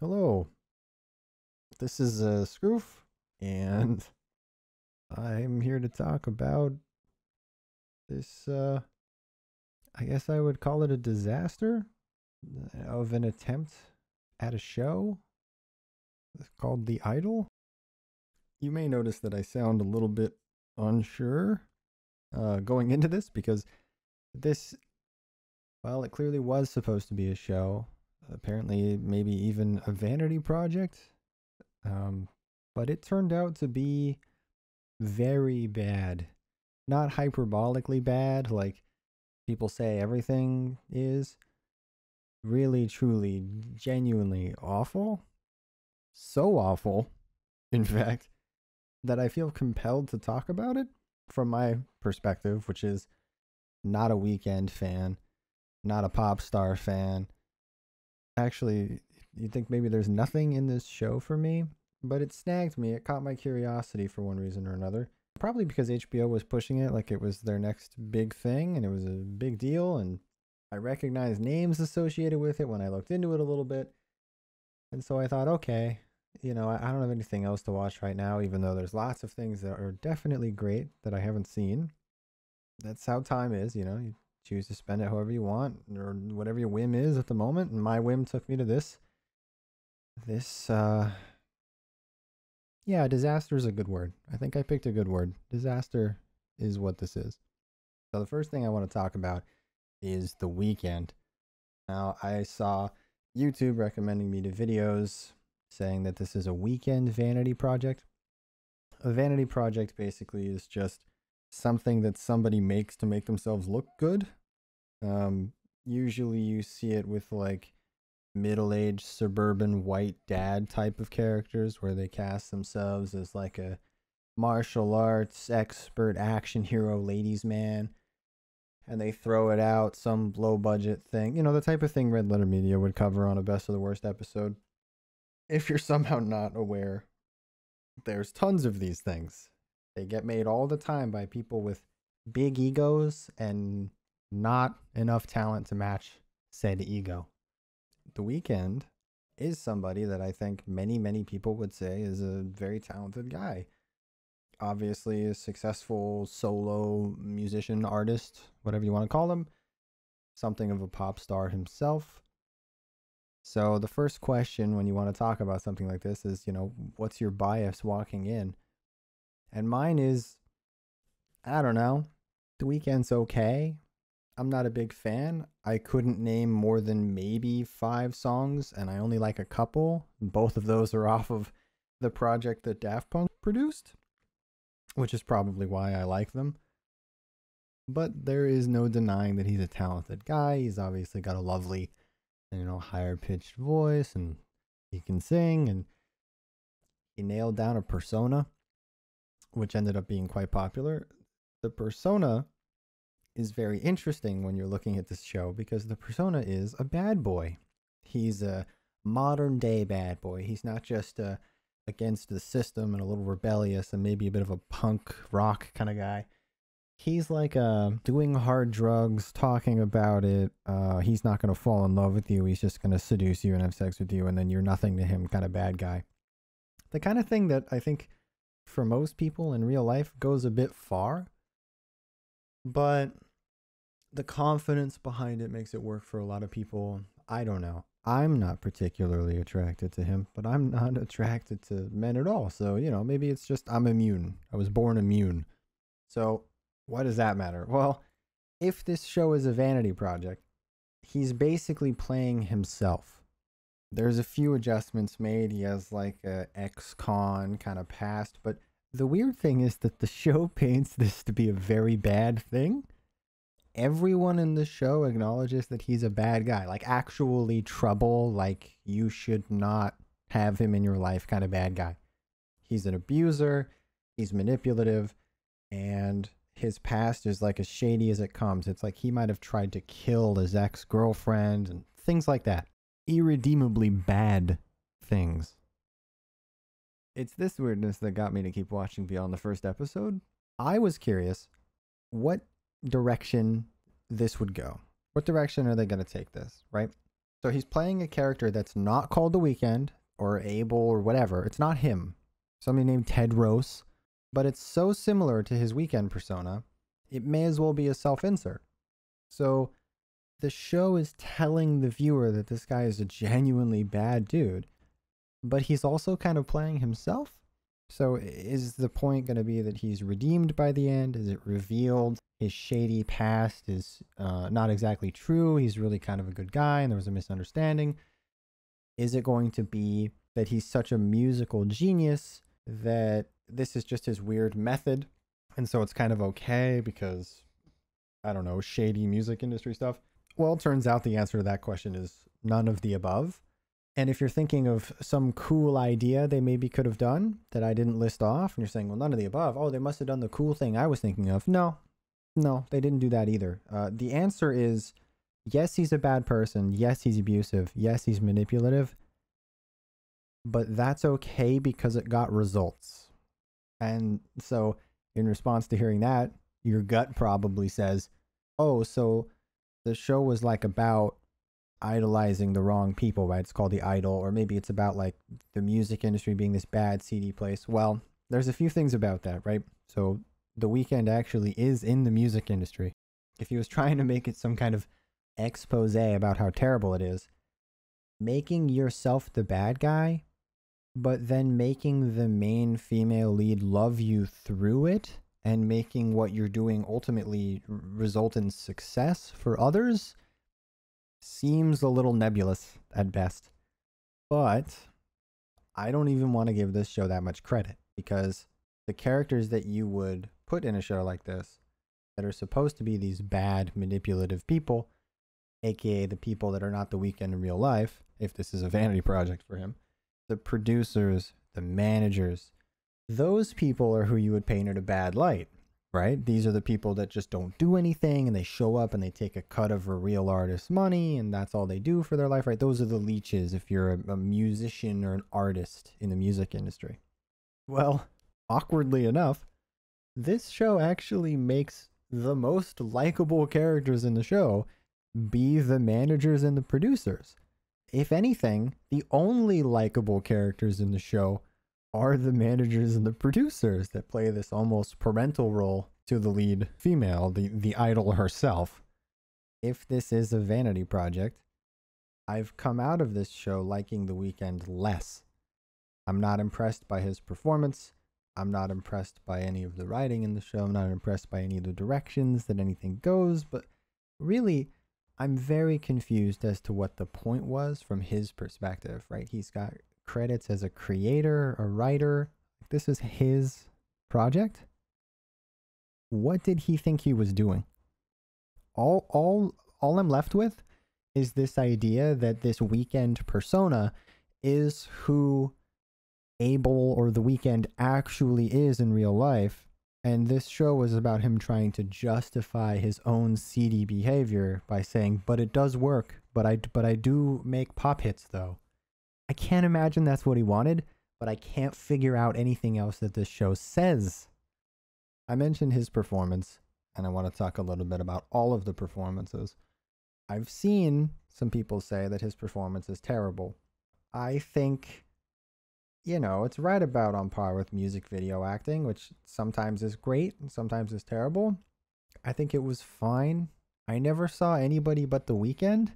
Hello, this is Scroof, and I'm here to talk about this. I guess I would call it a disaster of an attempt at a show called The Idol. You may notice that I sound a little bit unsure going into this because this, well, it clearly was supposed to be a show. Apparently, maybe even a vanity project. Um, but it turned out to be very bad. Not hyperbolically bad, like people say everything is. Really, truly, genuinely awful. So awful, in fact, that I feel compelled to talk about it from my perspective, which is not a Weekend fan, not a pop star fan. Actually, you'd think maybe there's nothing in this show for me, but it snagged me. It caught my curiosity for one reason or another. Probably because HBO was pushing it like it was their next big thing and it was a big deal. And I recognized names associated with it when I looked into it a little bit. And so I thought, okay, I don't have anything else to watch right now, even though there's lots of things that are definitely great that I haven't seen. That's how time is, you choose to spend it however you want or whatever your whim is at the moment. And my whim took me to this. Yeah, disaster is a good word. I think I picked a good word. Disaster is what this is. So the first thing I want to talk about is The Weekend. Now, I saw YouTube recommending me to videos saying that this is a weekend vanity project. A vanity project basically is just something that somebody makes to make themselves look good. Usually you see it with like middle-aged suburban white dad type of characters where they cast themselves as like a martial arts expert action hero ladies man and they throw it out some low budget thing, the type of thing Red Letter Media would cover on a best of the worst episode. If you're somehow not aware, there's tons of these things. They get made all the time by people with big egos and not enough talent to match said ego. The Weeknd is somebody that I think many, many people would say is a very talented guy. Obviously, a successful solo musician, artist, whatever you want to call him. Something of a pop star himself. So the first question when you want to talk about something like this is, what's your bias walking in? And mine is, I don't know, The Weeknd's okay. I'm not a big fan. I couldn't name more than maybe 5 songs, and I only like a couple. Both of those are off of the project that Daft Punk produced, which is probably why I like them. But there is no denying that he's a talented guy. He's obviously got a lovely, higher pitched voice, and he can sing, and he nailed down a persona, which ended up being quite popular. The persona is very interesting when you're looking at this show because the persona is a bad boy. He's a modern day bad boy. He's not just against the system and a little rebellious and maybe a bit of a punk rock kind of guy. He's like doing hard drugs, talking about it. He's not going to fall in love with you. He's just going to seduce you and have sex with you, and then you're nothing to him kind of bad guy. The kind of thing that I think for most people in real life goes a bit far, but the confidence behind it makes it work for a lot of people. I don't know. I'm not particularly attracted to him, but I'm not attracted to men at all. So, maybe it's just I'm immune. I was born immune. So, what does that matter? Well, if this show is a vanity project, he's basically playing himself. There's a few adjustments made. He has like a ex-con kind of past, but the weird thing is that the show paints this to be a very bad thing. Everyone in the show acknowledges that he's a bad guy, like actually trouble, like you should not have him in your life kind of bad guy. He's an abuser, he's manipulative, and his past is like as shady as it comes. It's like he might have tried to kill his ex-girlfriend and things like that. Irredeemably bad things. It's this weirdness that got me to keep watching beyond the first episode. I was curious what direction this would go. What direction are they going to take this, right? So he's playing a character that's not called The Weeknd or Abel or whatever. It's not him. Somebody named Ted Rose. But it's so similar to his Weeknd persona, it may as well be a self-insert. So the show is telling the viewer that this guy is a genuinely bad dude, but he's also kind of playing himself. So is the point going to be that he's redeemed by the end? Is it revealed his shady past is not exactly true? He's really kind of a good guy and there was a misunderstanding. Is it going to be that he's such a musical genius that this is just his weird method, and so it's kind of okay because, I don't know, shady music industry stuff? Well, it turns out the answer to that question is none of the above. And if you're thinking of some cool idea they maybe could have done that I didn't list off, and you're saying, well, none of the above, oh, they must have done the cool thing I was thinking of. No, they didn't do that either. The answer is, yes, he's a bad person. Yes, he's abusive. Yes, he's manipulative. But that's okay because it got results. And so in response to hearing that, your gut probably says, oh, so the show was like about idolizing the wrong people, right? It's called The Idol, or maybe it's about like the music industry being this bad, seedy place. Well, there's a few things about that, right? So The Weeknd actually is in the music industry. If he was trying to make it some kind of expose about how terrible it is, making yourself the bad guy, but then making the main female lead love you through it and making what you're doing ultimately result in success for others seems a little nebulous at best. But I don't even want to give this show that much credit, because the characters that you would put in a show like this that are supposed to be these bad, manipulative people, aka the people that are not The Weeknd in real life, if this is a vanity project for him, the producers, the managers, those people are who you would paint in a bad light, right? These are the people that just don't do anything and they show up and they take a cut of a real artist's money and that's all they do for their life, right? Those are the leeches if you're a musician or an artist in the music industry. Well, awkwardly enough, this show actually makes the most likable characters in the show be the managers and the producers. If anything, the only likable characters in the show are the managers and the producers that play this almost parental role to the lead female, the idol herself. If this is a vanity project, I've come out of this show liking The Weeknd less. I'm not impressed by his performance. I'm not impressed by any of the writing in the show. I'm not impressed by any of the directions that anything goes, but really, I'm very confused as to what the point was from his perspective, right? He's got credits as a creator, a writer. This is his project. What did he think he was doing? All I'm left with is this idea that this Weeknd persona is who Abel or The Weeknd actually is in real life. And this show was about him trying to justify his own seedy behavior by saying, but it does work. But I do make pop hits, though. I can't imagine that's what he wanted, but I can't figure out anything else that this show says. I mentioned his performance, and I want to talk a little bit about all of the performances. I've seen some people say that his performance is terrible. I think, it's right about on par with music video acting, which sometimes is great and sometimes is terrible. I think it was fine. I never saw anybody but The Weeknd.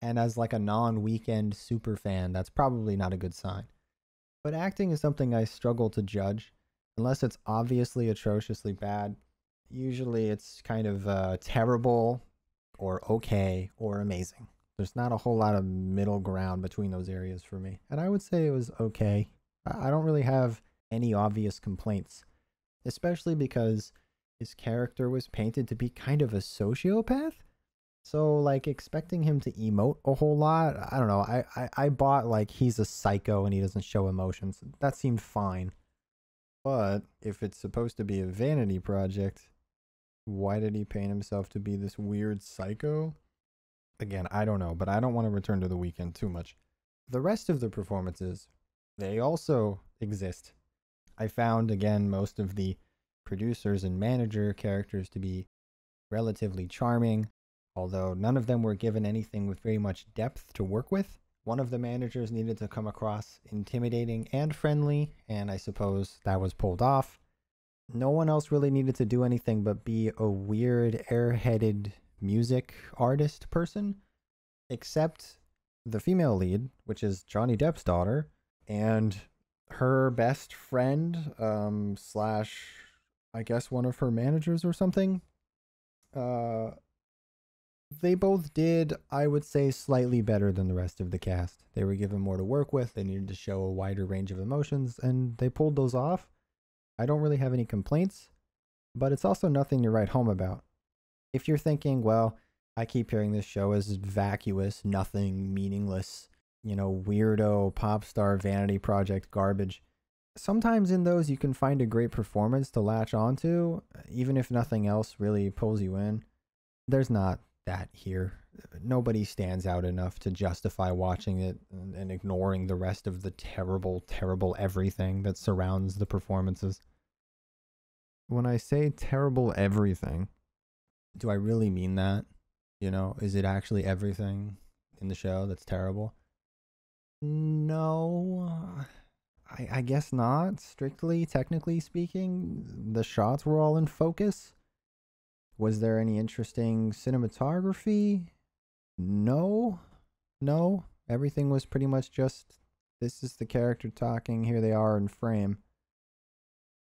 And as like a non-Weeknd super fan, that's probably not a good sign. But acting is something I struggle to judge. Unless it's obviously atrociously bad. Usually it's kind of terrible or okay or amazing. There's not a whole lot of middle ground between those areas for me. And I would say it was okay. I don't really have any obvious complaints, especially because his character was painted to be kind of a sociopath. So like expecting him to emote a whole lot, I don't know. I bought like he's a psycho and he doesn't show emotions. That seemed fine. But if it's supposed to be a vanity project, why did he paint himself to be this weird psycho? Again, I don't know, but I don't want to return to The Weeknd too much. The rest of the performances, they also exist. I found, again, most of the producers and manager characters to be relatively charming. although none of them were given anything with very much depth to work with. One of the managers needed to come across intimidating and friendly, and I suppose that was pulled off. No one else really needed to do anything but be a weird, airheaded music artist person, except the female lead, which is Johnny Depp's daughter, and her best friend, slash, I guess one of her managers or something. They both did, I would say, slightly better than the rest of the cast. They were given more to work with, they needed to show a wider range of emotions, and they pulled those off. I don't really have any complaints, but it's also nothing to write home about. If you're thinking, well, I keep hearing this show is vacuous, nothing, meaningless, weirdo, pop star, vanity project garbage. Sometimes in those you can find a great performance to latch onto, even if nothing else really pulls you in. There's not that here. Nobody stands out enough to justify watching it and ignoring the rest of the terrible, terrible everything that surrounds the performances. When I say terrible everything, do I really mean that? Is it actually everything in the show that's terrible? No, I guess not. Strictly, technically speaking, the shots were all in focus. Was there any interesting cinematography? No. Everything was pretty much just, this is the character talking, here they are in frame.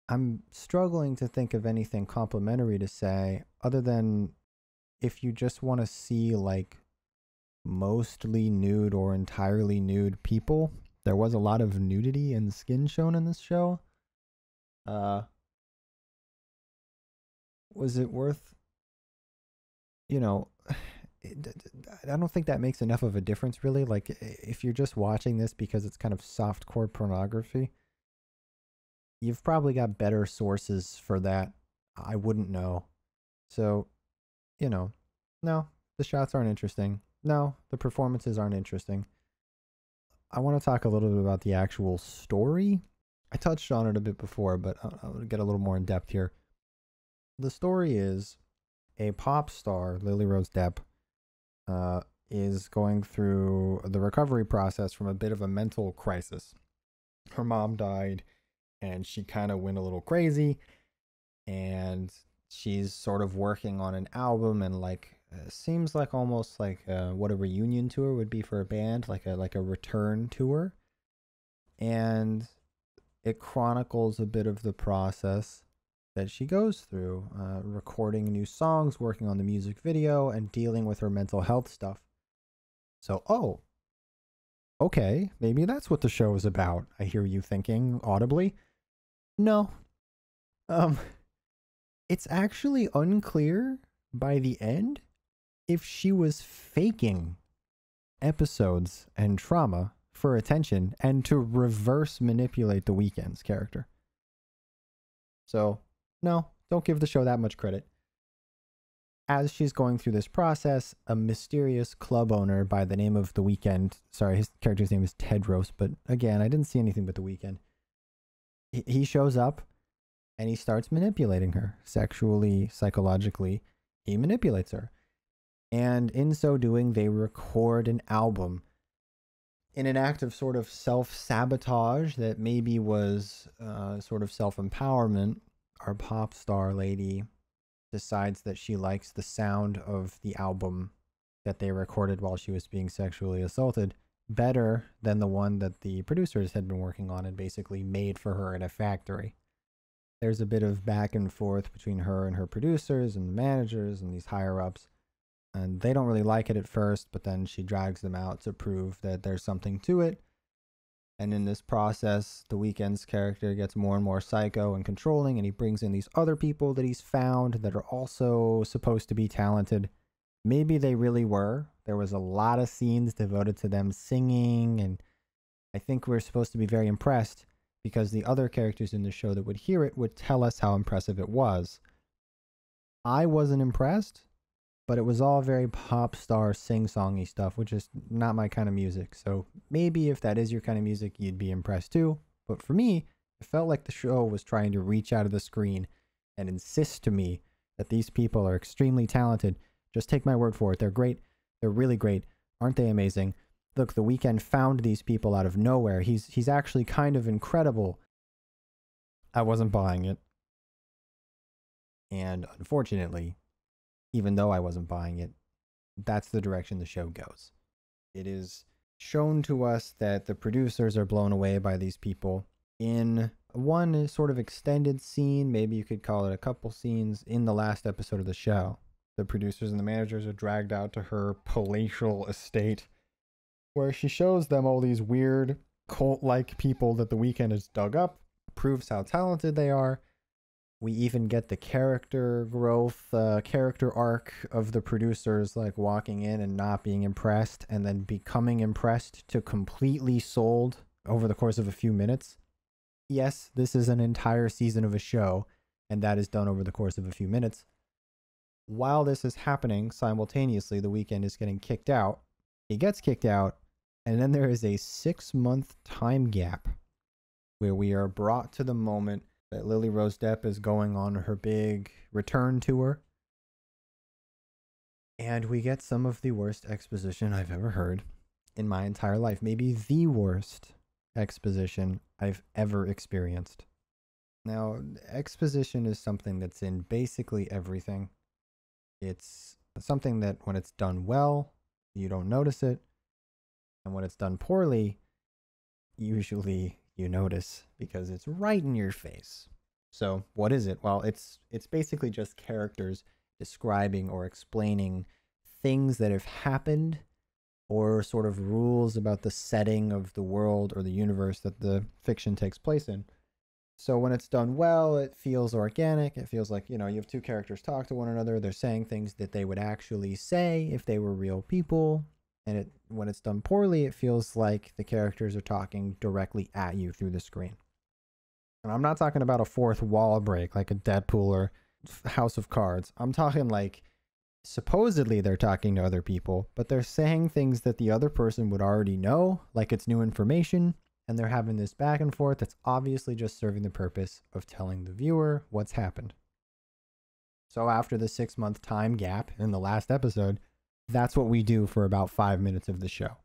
I'm struggling to think of anything complimentary to say, other than if you just want to see, like, mostly nude or entirely nude people. There was a lot of nudity and skin shown in this show. Was it worth, I don't think that makes enough of a difference, really. Like, if you're just watching this because it's kind of softcore pornography, you've probably got better sources for that. I wouldn't know. So, no, the shots aren't interesting. No, the performances aren't interesting. I want to talk a little bit about the actual story. I touched on it a bit before, but I'll get a little more in depth here. The story is a pop star, Lily Rose Depp, is going through the recovery process from a bit of a mental crisis. Her mom died, and she kind of went a little crazy, and she's sort of working on an album, and seems like almost like what a reunion tour would be for a band, like a return tour. And it chronicles a bit of the process that she goes through, recording new songs, working on the music video, and dealing with her mental health stuff. So, okay, maybe that's what the show is about, I hear you thinking audibly. No. It's actually unclear by the end if she was faking episodes and trauma for attention and to reverse manipulate the Weeknd's character. So, no, don't give the show that much credit. As she's going through this process, a mysterious club owner by the name of The Weeknd, sorry, his character's name is Tedros, but again, I didn't see anything but The Weeknd. He shows up and he starts manipulating her sexually, psychologically. He manipulates her. And in so doing, they record an album in an act of sort of self-sabotage that maybe was sort of self-empowerment. Our pop star lady decides that she likes the sound of the album that they recorded while she was being sexually assaulted better than the one that the producers had been working on and basically made for her in a factory. There's a bit of back and forth between her and her producers and the managers and these higher-ups. And they don't really like it at first, but then she drags them out to prove that there's something to it. And in this process, The Weeknd's character gets more and more psycho and controlling, and he brings in these other people that he's found that are also supposed to be talented. Maybe they really were. There was a lot of scenes devoted to them singing, and I think we're supposed to be very impressed because the other characters in the show that would hear it would tell us how impressive it was. I wasn't impressed, but it was all very pop star sing-songy stuff, which is not my kind of music. So maybe if that is your kind of music, you'd be impressed too. But for me, it felt like the show was trying to reach out of the screen and insist to me that these people are extremely talented Just take my word for it. They're great. They're really great. Aren't they amazing? Look, The Weeknd found these people out of nowhere. He's actually kind of incredible. I wasn't buying it. And unfortunately, even though I wasn't buying it, that's the direction the show goes. It is shown to us that the producers are blown away by these people in one sort of extended scene, maybe you could call it a couple scenes, in the last episode of the show. The producers and the managers are dragged out to her palatial estate, where she shows them all these weird cult-like people that The Weeknd has dug up, proves how talented they are. We even get the character growth, character arc of the producers, like walking in and not being impressed and then becoming impressed to completely sold over the course of a few minutes. Yes, this is an entire season of a show, and that is done over the course of a few minutes. While this is happening, simultaneously, The Weeknd is getting kicked out. He gets kicked out, and then there is a 6-month time gap where we are brought to the moment that Lily Rose Depp is going on her big return tour. And we get some of the worst exposition I've ever heard in my entire life. Maybe the worst exposition I've ever experienced. Now, exposition is something that's in basically everything. It's something that when it's done well, you don't notice it. And when it's done poorly, usually you notice because it's right in your face. So what is it? Well, it's basically just characters describing or explaining things that have happened or sort of rules about the setting of the world or the universe that the fiction takes place in. So when it's done well, it feels organic. It feels like, you have two characters talk to one another. They're saying things that they would actually say if they were real people. And when it's done poorly, it feels like the characters are talking directly at you through the screen. And I'm not talking about a fourth wall break like a Deadpool or House of Cards. I'm talking like supposedly they're talking to other people, but they're saying things that the other person would already know, like it's new information, and they're having this back and forth that's obviously just serving the purpose of telling the viewer what's happened. So after the 6-month time gap in the last episode, that's what we do for about 5 minutes of the show.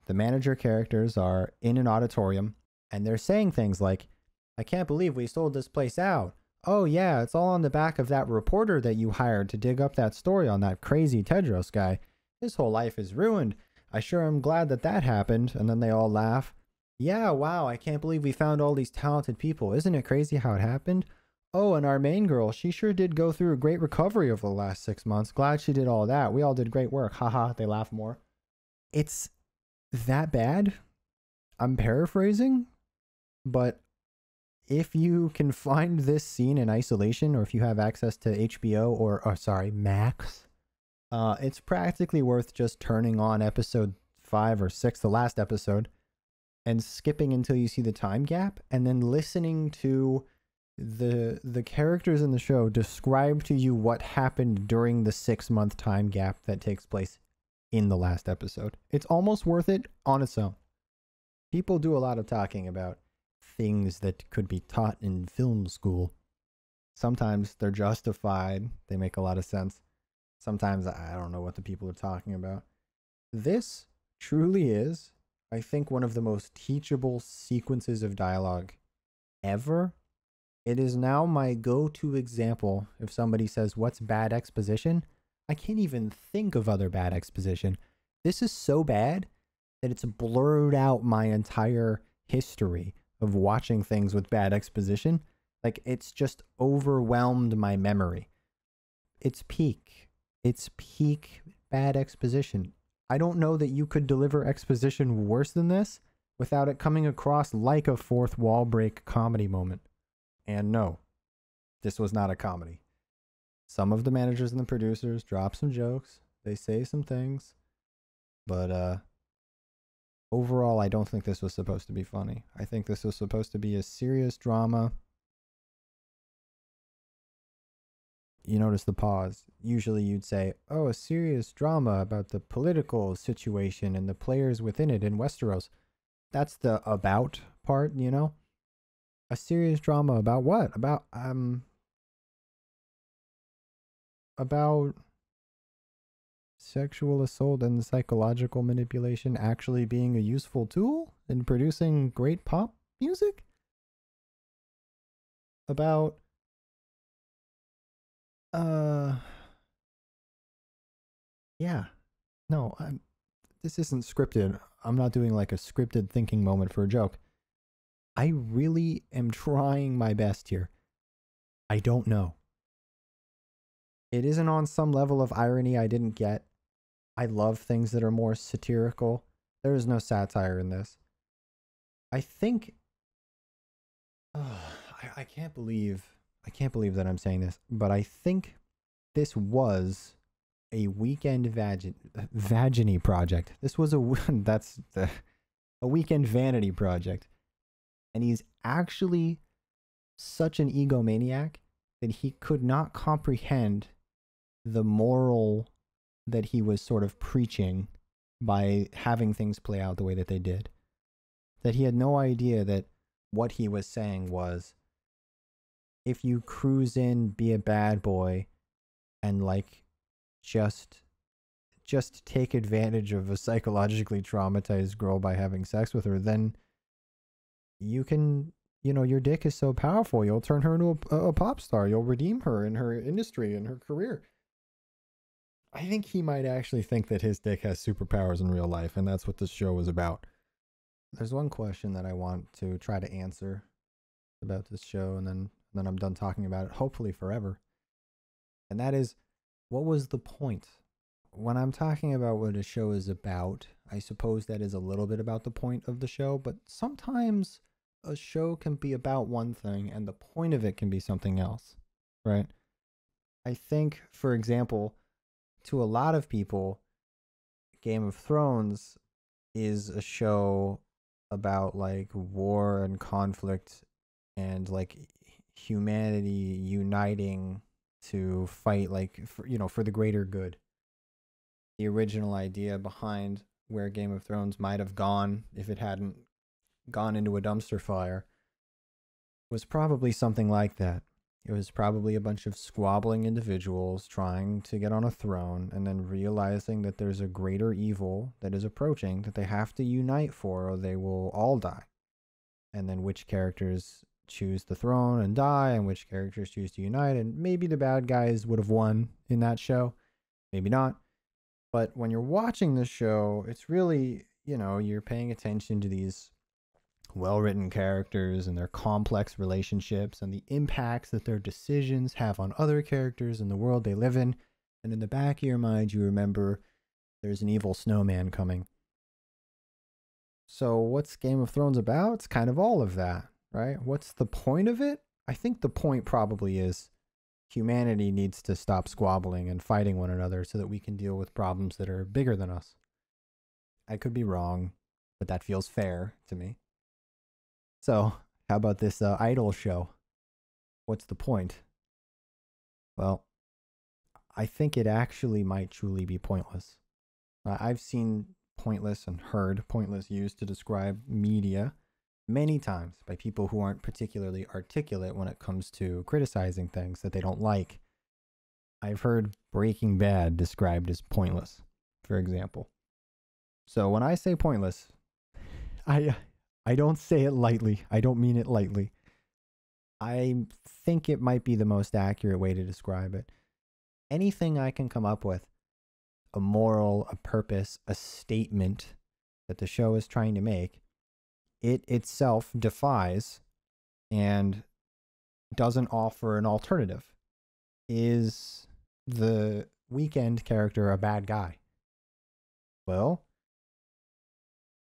The manager characters are in an auditorium, and they're saying things like, I can't believe we sold this place out. Oh yeah, it's all on the back of that reporter that you hired to dig up that story on that crazy Tedros guy. His whole life is ruined. I sure am glad that happened. And then they all laugh. Yeah, wow, I can't believe we found all these talented people. Isn't it crazy how it happened? Oh, and our main girl, she sure did go through a great recovery over the last 6 months. Glad she did all that. We all did great work. Haha, they laugh more. It's that bad. I'm paraphrasing, but if you can find this scene in isolation, or if you have access to HBO or Max, it's practically worth just turning on episode 5 or 6, the last episode, and skipping until you see the time gap, and then listening to the characters in the show describe to you what happened during the 6-month time gap that takes place in the last episode. It's almost worth it on its own. People do a lot of talking about things that could be taught in film school. Sometimes they're justified. They make a lot of sense. Sometimes I don't know what the people are talking about. This truly is, I think, one of the most teachable sequences of dialogue ever. It is now my go-to example. If somebody says, what's bad exposition? I can't even think of other bad exposition. This is so bad that it's blurred out my entire history of watching things with bad exposition. Like, it's just overwhelmed my memory. It's peak bad exposition. I don't know that you could deliver exposition worse than this without it coming across like a fourth wall break comedy moment. And no, this was not a comedy. Some of the managers and the producers drop some jokes. They say some things. But overall, I don't think this was supposed to be funny. I think this was supposed to be a serious drama. You notice the pause. Usually you'd say, oh, a serious drama about the political situation and the players within it in Westeros. That's the about part, you know? A serious drama about what? About sexual assault and psychological manipulation actually being a useful tool in producing great pop music? About uh yeah. No, this isn't scripted. I'm not doing like a scripted thinking moment for a joke. I really am trying my best here. I don't know. It isn't on some level of irony I didn't get. I love things that are more satirical. There is no satire in this. I think I can't believe that I'm saying this, but I think this was a weekend vaginy project. This was a a weekend vanity project. And he's actually such an egomaniac that he could not comprehend the moral that he was sort of preaching by having things play out the way that they did. That he had no idea that what he was saying was, if you cruise in, be a bad boy, and like just take advantage of a psychologically traumatized girl by having sex with her, then you can, your dick is so powerful, you'll turn her into a pop star. You'll redeem her in her industry and her career. I think he might actually think that his dick has superpowers in real life, and that's what this show was about. There's one question that I want to try to answer about this show, and then I'm done talking about it, hopefully forever. And that is, what was the point? When I'm talking about what a show is about, I suppose that is a little bit about the point of the show, but sometimes a show can be about one thing and the point of it can be something else, right? I think, for example, to a lot of people, Game of Thrones is a show about like war and conflict and like humanity uniting to fight like for the greater good. The original idea behind where Game of Thrones might have gone if it hadn't gone into a dumpster fire was probably something like that. It was probably a bunch of squabbling individuals trying to get on a throne and then realizing that there's a greater evil that is approaching that they have to unite for or they will all die. And then which characters choose the throne and die and which characters choose to unite, and maybe the bad guys would have won in that show, maybe not. But when you're watching this show, it's really, you're paying attention to these well-written characters and their complex relationships and the impacts that their decisions have on other characters in the world they live in. And in the back of your mind, you remember there's an evil snowman coming. So what's Game of Thrones about? It's kind of all of that, right? What's the point of it? I think the point probably is humanity needs to stop squabbling and fighting one another so that we can deal with problems that are bigger than us. I could be wrong, but that feels fair to me. So, how about this Idol show? What's the point? Well, I think it actually might truly be pointless. I've seen pointless and heard pointless used to describe media many times by people who aren't particularly articulate when it comes to criticizing things that they don't like. I've heard Breaking Bad described as pointless, for example. So when I say pointless, I don't say it lightly. I don't mean it lightly. I think it might be the most accurate way to describe it. Anything I can come up with, a moral, a purpose, a statement that the show is trying to make, it itself defies and doesn't offer an alternative. Is the weekend character a bad guy? Well,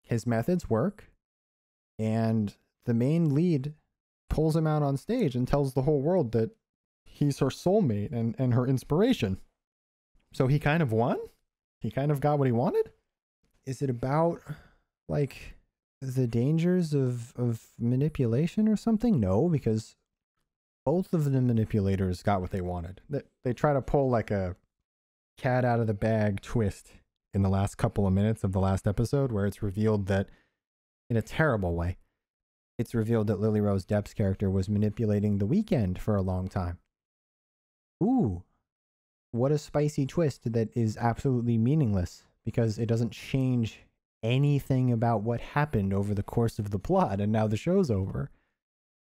his methods work, and the main lead pulls him out on stage and tells the whole world that he's her soulmate and her inspiration. So he kind of won? He kind of got what he wanted? Is it about, like, the dangers of manipulation or something? No, because both of the manipulators got what they wanted. They try to pull, like, a cat out of the bag twist in the last couple of minutes of the last episode where it's revealed that, in a terrible way, it's revealed that Lily Rose Depp's character was manipulating the Weeknd for a long time. Ooh, What a spicy twist that is absolutely meaningless because it doesn't change anything about what happened over the course of the plot and now the show's over.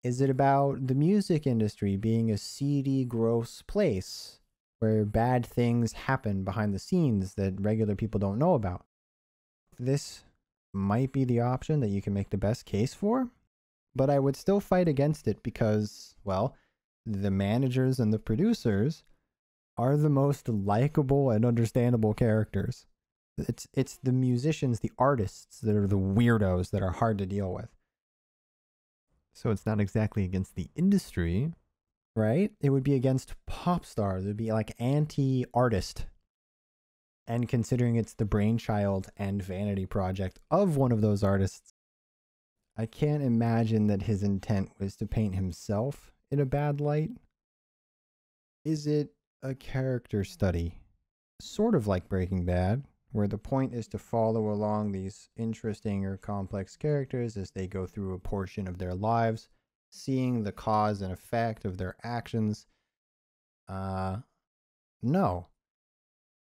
Is it about the music industry being a seedy, gross place where bad things happen behind the scenes that regular people don't know about? This might be the option that you can make the best case for, but I would still fight against it because, well, the managers and the producers are the most likable and understandable characters. It's the musicians, the artists that are the weirdos that are hard to deal with. So it's not exactly against the industry, right? It would be against pop stars. It would be like anti-artist. And considering it's the brainchild and vanity project of one of those artists, I can't imagine that his intent was to paint himself in a bad light. Is it a character study? Sort of like Breaking Bad, where the point is to follow along these interesting or complex characters as they go through a portion of their lives, seeing the cause and effect of their actions. No,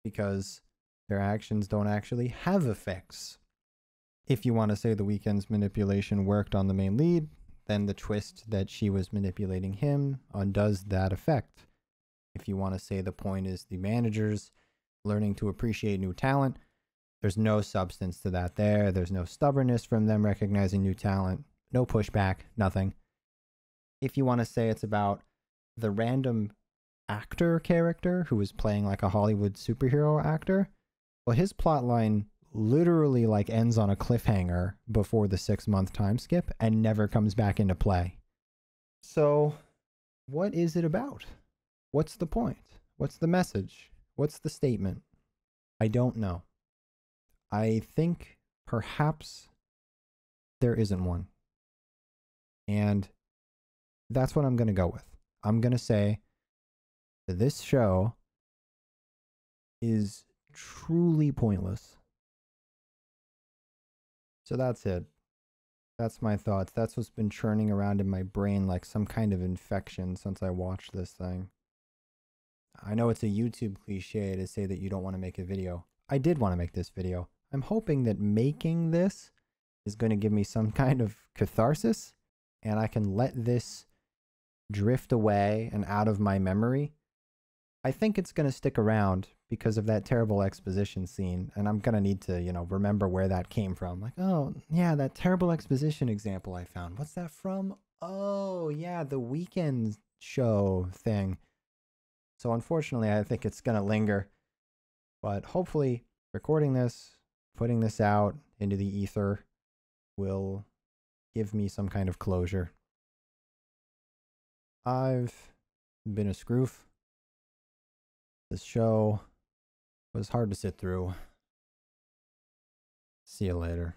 because their actions don't actually have effects. If you want to say the Weeknd's manipulation worked on the main lead, then the twist that she was manipulating him undoes that effect. If you want to say the point is the managers learning to appreciate new talent, there's no substance to that there. There's no stubbornness from them recognizing new talent, no pushback, nothing. If you want to say it's about the random actor character who is playing like a Hollywood superhero actor, well, his plotline literally like ends on a cliffhanger before the 6-month time skip and never comes back into play. So what is it about? What's the point? What's the message? What's the statement? I don't know. I think perhaps there isn't one. And that's what I'm going to go with. I'm going to say that this show is truly pointless. So that's it. That's my thoughts. That's what's been churning around in my brain like some kind of infection since I watched this thing. I know it's a YouTube cliche to say that you don't want to make a video. I did want to make this video. I'm hoping that making this is going to give me some kind of catharsis and I can let this drift away and out of my memory. I think it's going to stick around because of that terrible exposition scene, and I'm going to need to, remember where that came from. Like, oh, yeah, that terrible exposition example I found. What's that from? Oh, yeah, the Weeknd show thing. So unfortunately, I think it's going to linger, but hopefully recording this, putting this out into the ether will give me some kind of closure. I've been a scroof. This show was hard to sit through. See you later.